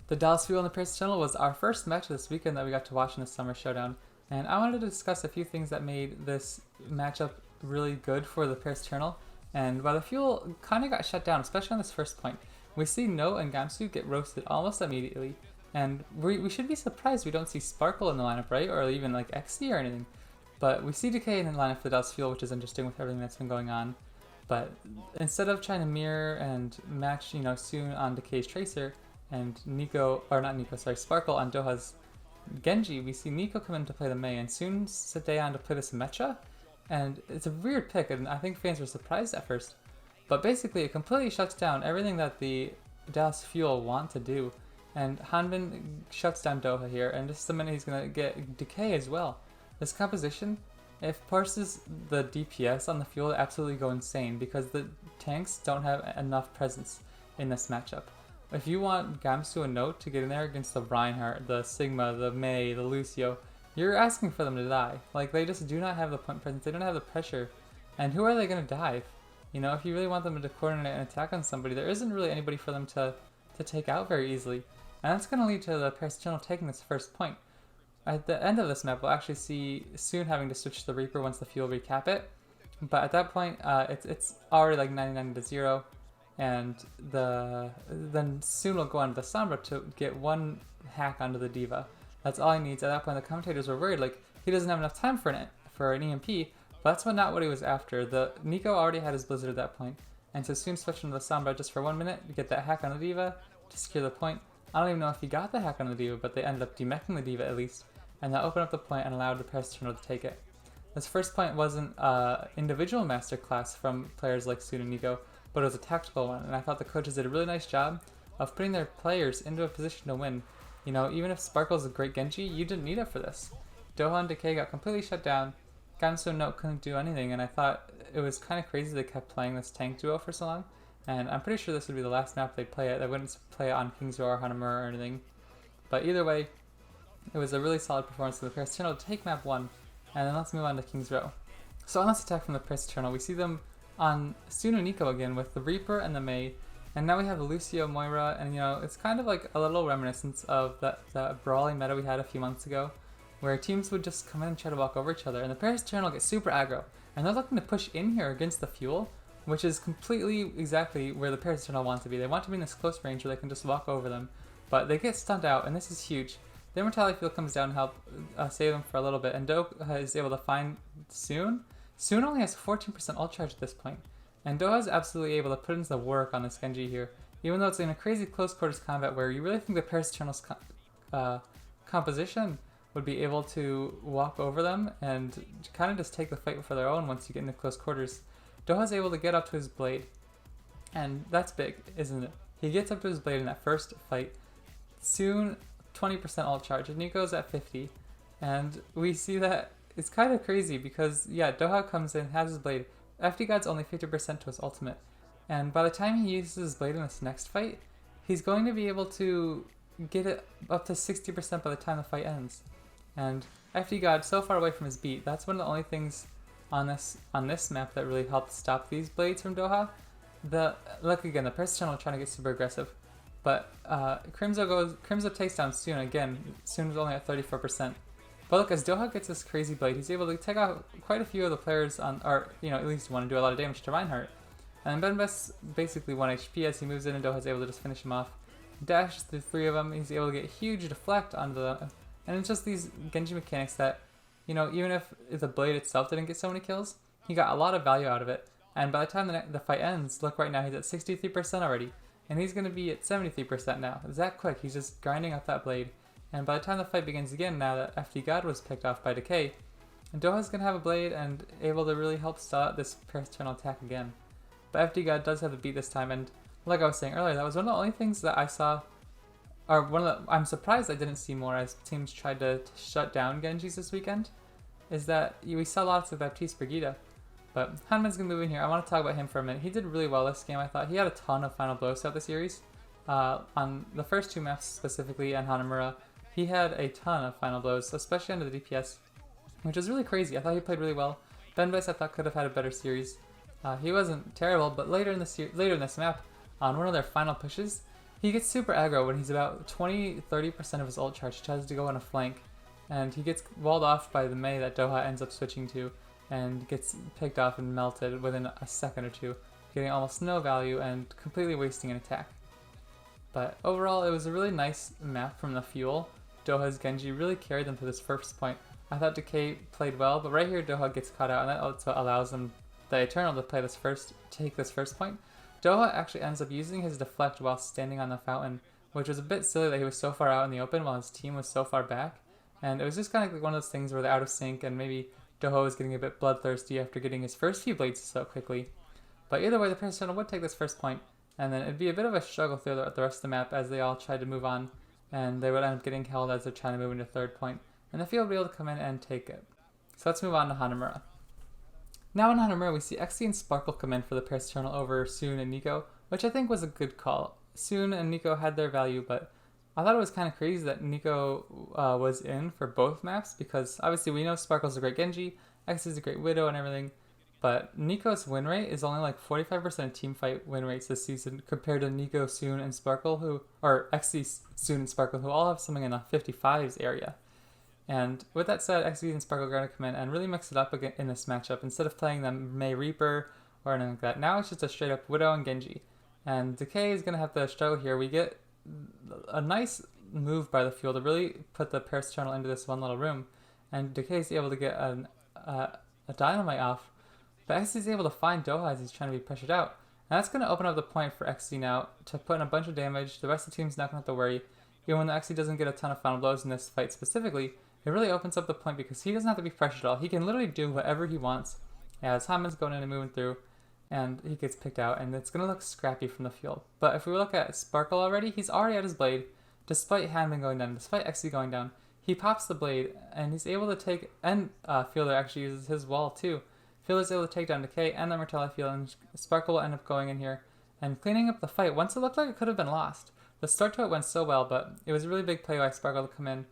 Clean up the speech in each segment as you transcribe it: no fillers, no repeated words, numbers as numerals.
The Dallas Fuel and the Pierce Channel was our first match this weekend that we got to watch in the Summer Showdown, and I wanted to discuss a few things that made this matchup really good for the Pierce Channel, and while the Fuel kind of got shut down, especially on this first point. We see No and Gamsu get roasted almost immediately, and we should be surprised we don't see Sparkle in the lineup, right? Or even like XC or anything. But we see Decay in the lineup for the Dallas Fuel, which is interesting with everything that's been going on. But instead of trying to mirror and match, soon on Decay's Tracer, and Sparkle on Doha's Genji, we see Nico come in to play the Mei and soon sit down to play this Mecha. And it's a weird pick, and I think fans were surprised at first. But basically, it completely shuts down everything that the Dallas Fuel want to do. And Hanbin shuts down Doha here, and just the minute he's going to get Decay as well. This composition, it forces the DPS on the Fuel to absolutely go insane because the tanks don't have enough presence in this matchup. If you want Gamsu and Note to get in there against the Reinhardt, the Sigma, the Mei, the Lucio, you're asking for them to die. Like, they just do not have the point presence, they don't have the pressure. And who are they going to dive? If you really want them to coordinate an attack on somebody, there isn't really anybody for them to take out very easily. And that's going to lead to the Paris Channel taking this first point. At the end of this map, we'll actually see Soon having to switch to the Reaper once the Fuel recap it. But at that point, it's already like 99-0. And then Soon will go on to the Sombra to get one hack onto the Diva. That's all he needs. At that point, the commentators were worried, like, he doesn't have enough time for an EMP, but that's not what he was after. The Nico already had his Blizzard at that point, and so Soon switched into the Sombra just for 1 minute to get that hack on the Diva to secure the point. I don't even know if he got the hack on the Diva, but they ended up demeching the Diva at least, and that opened up the point and allowed the Paris Channel to take it. This first point wasn't an individual masterclass from players like Soon and Nico, but it was a tactical one, and I thought the coaches did a really nice job of putting their players into a position to win. Even if Sparkle's a great Genji, you didn't need it for this. Doha and Decay got completely shut down, Gamsu and Note couldn't do anything, and I thought it was kind of crazy they kept playing this tank duo for so long, and I'm pretty sure this would be the last map they'd play it. They wouldn't play it on King's Row or Hanamura or anything. But either way, it was a really solid performance from the Paris Channel to take map 1, and then let's move on to King's Row. So on this attack from the Paris Channel, we see them on Soon and Nico again with the Reaper and the Mei, and now we have the Lucio, Moira, and it's kind of like a little reminiscence of that brawling meta we had a few months ago, where teams would just come in and try to walk over each other, and the Paris Channel gets super aggro, and they're looking to push in here against the Fuel, which is completely exactly where the Paris Channel wants to be. They want to be in this close range where they can just walk over them, but they get stunned out, and this is huge. The Immortality Field comes down to help save them for a little bit, and Doha is able to find Soon. Soon only has 14% ult charge at this point, and Doha is absolutely able to put into the work on this Genji here, even though it's in a crazy close quarters combat where you really think the Paris Channel's composition would be able to walk over them and kind of just take the fight for their own once you get into close quarters. Doha's able to get up to his blade, and that's big, isn't it? He gets up to his blade in that first fight. Soon, 20% ult charge, and Nico's at 50, and we see that it's kind of crazy because, yeah, Doha comes in, has his blade. FD God's only 50% to his ultimate, and by the time he uses his blade in this next fight, he's going to be able to get it up to 60% by the time the fight ends. And FD God so far away from his beat, that's one of the only things on this map that really helped stop these blades from Doha. Look again, the Paris Channel trying to get super aggressive, but Crimzo takes down Soon again. Soon was only at 34%. But look, as Doha gets this crazy blade, he's able to take out quite a few of the players at least one, and do a lot of damage to Reinhardt. And Benbest basically 1 HP as he moves in, and Doha's able to just finish him off. Dashes through 3 of them, he's able to get huge deflect onto them. And it's just these Genji mechanics that, even if the blade itself didn't get so many kills, he got a lot of value out of it. And by the time the fight ends, look right now, he's at 63% already. And he's going to be at 73% now. It's that quick, he's just grinding up that blade. And by the time the fight begins again, now that FD God was picked off by Decay, Doha's going to have a blade and able to really help start this Paris Channel attack again. But FD God does have the beat this time, and like I was saying earlier, that was one of the only things that I saw, I'm surprised I didn't see more as teams tried to shut down Genjis this weekend, is that we saw lots of Baptiste Brigida. But Hanman's going to move in here. I want to talk about him for a minute. He did really well this game, I thought. He had a ton of final blows throughout the series. On the first 2 maps specifically, and Hanamura, he had a ton of final blows, especially under the DPS, which was really crazy. I thought he played really well. Benbest I thought could have had a better series. He wasn't terrible, but later in this map, on one of their final pushes, He gets super aggro when he's about 20-30% of his ult charge. He tries to go on a flank, and he gets walled off by the Mei that Doha ends up switching to, and gets picked off and melted within a second or two, getting almost no value and completely wasting an attack. But overall, it was a really nice map from the Fuel. Doha's Genji really carried them to this first point. I thought Decay played well, but right here Doha gets caught out, and that also allows them, the Eternal, to play this first, take this first point. Doha actually ends up using his deflect while standing on the fountain, which was a bit silly that he was so far out in the open while his team was so far back. And it was just kind of like one of those things where they're out of sync, and maybe Doha was getting a bit bloodthirsty after getting his first few blades so quickly. But either way, the Paris Eternal would take this first point, and then it'd be a bit of a struggle through the rest of the map as they all tried to move on, and they would end up getting held as they're trying to move into third point, and the field would be able to come in and take it. So let's move on to Hanamura. Now in Hanamura, we see Xe and Sparkle come in for the Paris Eternal over Soon and Nico, which I think was a good call. Soon and Nico had their value, but I thought it was kind of crazy that Nico was in for both maps, because obviously we know Sparkle's a great Genji, Xe is a great Widow and everything, but Nico's win rate is only like 45% of teamfight win rates this season compared to Nico, Soon, and Sparkle, or Xe, Soon, and Sparkle, who all have something in the 55s area. And with that said, Xe and Sparkle are going to come in and really mix it up again in this matchup. Instead of playing the Mei Reaper or anything like that, now it's just a straight up Widow and Genji. And Decay is going to have to struggle here. We get a nice move by the Fuel to really put the Paris Eternal into this one little room. And Decay is able to get a dynamite off, but Xe is able to find Doha as he's trying to be pressured out. And that's going to open up the point for Xe now to put in a bunch of damage. The rest of the team's not going to have to worry. Even when the Xe doesn't get a ton of final blows in this fight specifically, it really opens up the point because he doesn't have to be pressured at all. He can literally do whatever he wants as Hanbin's going in and moving through, and he gets picked out, and it's going to look scrappy from the field. But if we look at Sparkle already, he's already at his blade, despite Hanbin going down, despite Xe going down. He pops the blade, and he's able to take, and Fielder actually uses his wall too. Fielder's able to take down Decay and the Martelli Field, and Sparkle will end up going in here and cleaning up the fight once it looked like it could have been lost. The start to it went so well, but it was a really big play by Sparkle to come in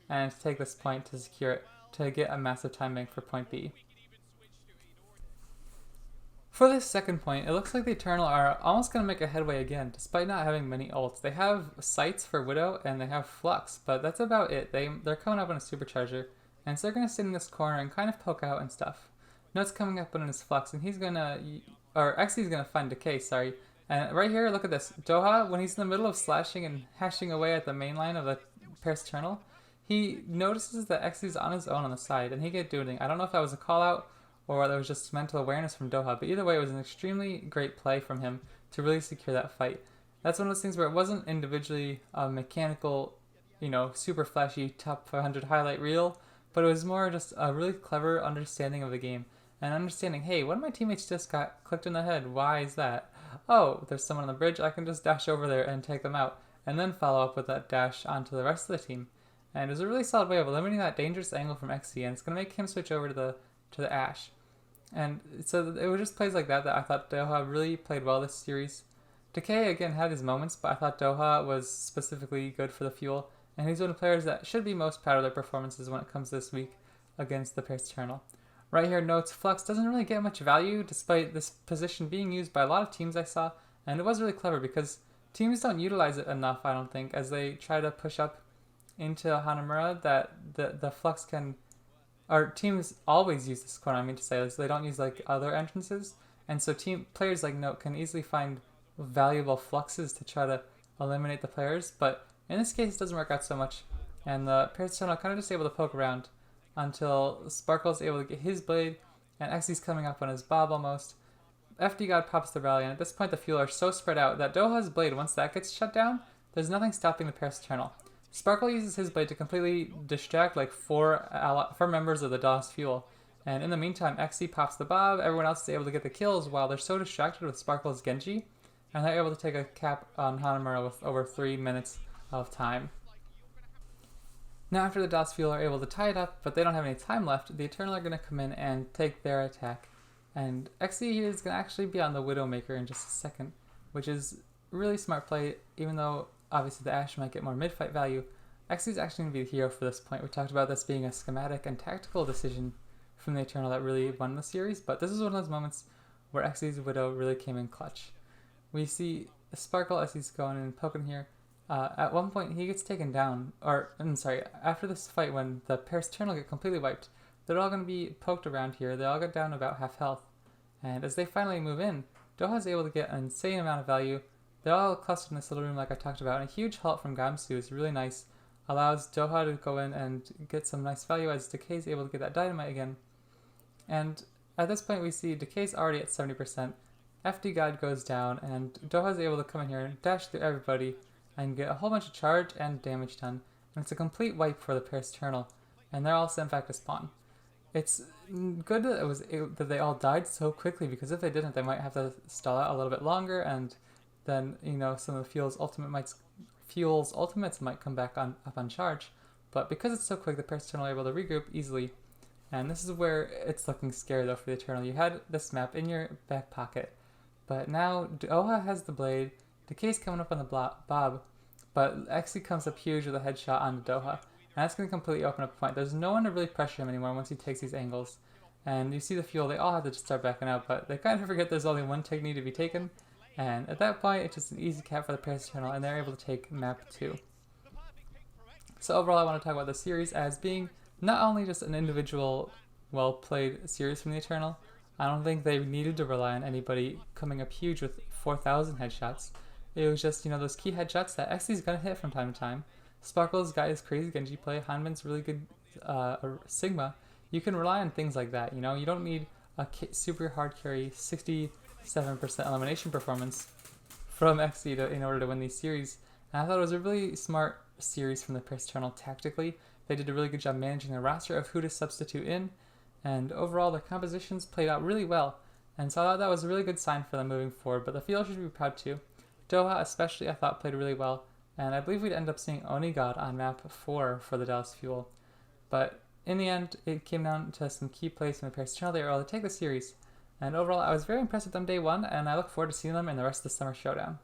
and to take this point to secure it, to get a massive time bank for point B. For this second point, it looks like the Eternal are almost going to make a headway again, despite not having many ults. They have Sights for Widow, and they have Flux, but that's about it. They're coming up on a Supercharger, and so they're going to sit in this corner and kind of poke out and stuff. Note's coming up on his Flux, and he's going to, or Xe's going to find Decay, sorry. And right here, look at this. Doha, when he's in the middle of slashing and hashing away at the main line of the Paris Eternal, he notices that Xe's on his own on the side, and he can't do anything. I don't know if that was a call out or that was just mental awareness from Doha, but either way, it was an extremely great play from him to really secure that fight. That's one of those things where it wasn't individually mechanical, super flashy top 500 highlight reel, but it was more just a really clever understanding of the game and understanding, hey, one of my teammates just got clicked in the head. Why is that? Oh, there's someone on the bridge. I can just dash over there and take them out, and then follow up with that dash onto the rest of the team. And it was a really solid way of eliminating that dangerous angle from Xe, and it's going to make him switch over to the Ashe. And so it was just plays like that I thought Doha really played well this series. Decay, again, had his moments, but I thought Doha was specifically good for the Fuel, and he's one of the players that should be most proud of their performances when it comes this week against the Paris Eternal. Right here, Note's Flux doesn't really get much value, despite this position being used by a lot of teams I saw, and it was really clever because teams don't utilize it enough, I don't think, as they try to push up into Hanamura, that the Flux can, or teams always use this corner, I mean to say, so they don't use like other entrances, and so players like Note can easily find valuable fluxes to try to eliminate the players, but in this case it doesn't work out so much, and the Paris Eternal kind of just able to poke around until Sparkle's able to get his blade, and Xe's coming up on his Bob almost. FD God pops the rally, and at this point the Fuel are so spread out that Doha's blade, once that gets shut down, there's nothing stopping the Paris Eternal. Sparkle uses his blade to completely distract like four members of the DOS Fuel, and in the meantime Xe pops the Bob, everyone else is able to get the kills while they're so distracted with Sparkle's Genji, and they're able to take a cap on Hanamura with over 3 minutes of time. Now after the DOS Fuel are able to tie it up, but they don't have any time left, the Eternal are going to come in and take their attack, and Xe is going to actually be on the Widowmaker in just a second, which is really smart play, even though obviously the Ashe might get more mid-fight value. Xe is actually going to be the hero for this point. We talked about this being a schematic and tactical decision from the Eternal that really won the series, but this is one of those moments where Xe's Widow really came in clutch. We see Sparkle, as he's going and poking here, at one point he gets taken down, or I'm sorry, after this fight when the Paris Eternal get completely wiped, they're all going to be poked around here. They all get down to about half health, and as they finally move in, Doha's able to get an insane amount of value. They're all clustered in this little room like I talked about, and a huge halt from Gamsu is really nice. Allows Doha to go in and get some nice value as Decay's able to get that dynamite again. And at this point we see Decay's already at 70%, FD God goes down, and Doha's able to come in here and dash through everybody and get a whole bunch of charge and damage done. And it's a complete wipe for the Paris Eternal, and they're all sent back to spawn. It's good that they all died so quickly, because if they didn't, they might have to stall out a little bit longer, and then, you know, some of the Fuel's ultimates might come back up on charge. But because it's so quick, the Paris Eternal are able to regroup easily. And this is where it's looking scary though for the Eternal. You had this map in your back pocket, but now Doha has the blade, Decay's coming up on the Bob, but Exy comes up huge with a headshot on Doha. And that's going to completely open up a point. There's no one to really pressure him anymore once he takes these angles. And you see the Fuel, they all have to just start backing out, but they kind of forget there's only one technique to be taken. And at that point, it's just an easy cap for the Paris Eternal, and they're able to take map 2. So overall, I want to talk about the series as being not only just an individual, well-played series from the Eternal. I don't think they needed to rely on anybody coming up huge with 4,000 headshots. It was just, you know, those key headshots that Exy's going to hit from time to time. Sparkle's got his crazy Genji play, Hanbin's really good Sigma. You can rely on things like that, you know? You don't need a super hard carry 67% elimination performance from Exy in order to win these series. And I thought it was a really smart series from the Paris Eternal tactically. They did a really good job managing the roster of who to substitute in, and overall the compositions played out really well. And so I thought that was a really good sign for them moving forward, but the field should be proud too. Doha especially I thought played really well, and I believe we'd end up seeing Onigod on map 4 for the Dallas Fuel. But in the end, it came down to some key plays from the Paris Eternal. They were able to take the series, and overall I was very impressed with them day one, and I look forward to seeing them in the rest of the Summer Showdown.